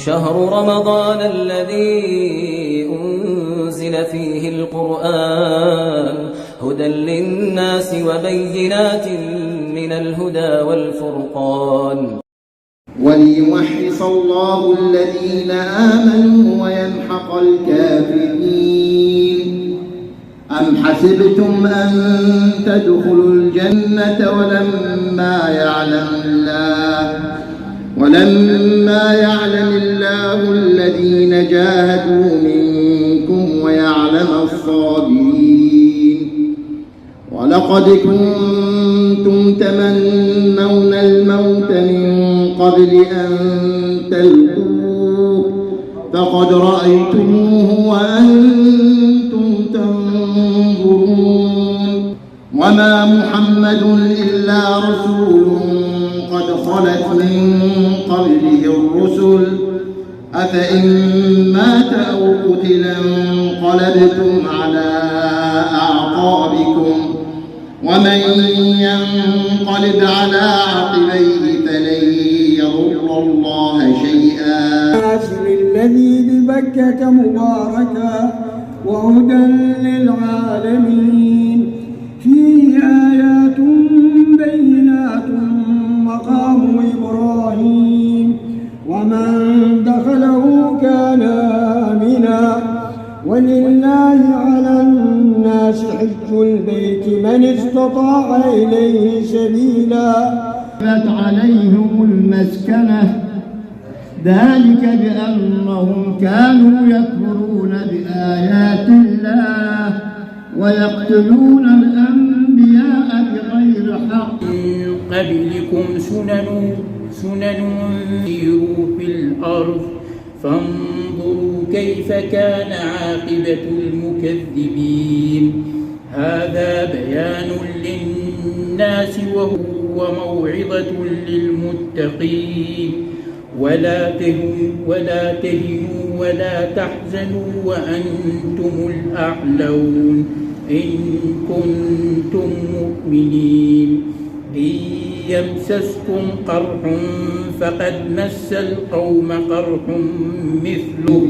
شهر رمضان الذي أنزل فيه القرآن هدى للناس وبينات من الهدى والفرقان وليمحص الله الذين آمنوا ويمحق الكافرين. أم حسبتم أن تدخلوا الجنة ولما يعلم الله الذين جاهدوا منكم ويعلم الصابرين. ولقد كنتم تمنون الموت من قبل أن تلقوه فقد رأيتموه وأنتم تنظرون. وما محمد إلا رسول قد خلت من قبله الرسل أفإن مات أو قتل انقلبتم على أعقابكم ومن ينقلب على عقبيه فلن يضر الله شيئا. الذي ببكة مباركا وهدى للعالمين فيه آيات بينات مقام إبراهيم ومن دخله كان آمنا ولله على الناس حج البيت من استطاع إليه سبيلا. عليهم المسكنة ذلك بأنهم كانوا يكفرون بآيات الله ويقتلون الأنبياء بغير حق. من قبلكم سنن سيروا في الأرض فانظروا كيف كان عاقبة المكذبين. هذا بيان للناس وموعظة للمتقين. ولا تهنوا ولا تحزنوا وأنتم الأعلون إن كنتم مؤمنين. إن يمسسكم قرح فقد مس القوم قرح مثله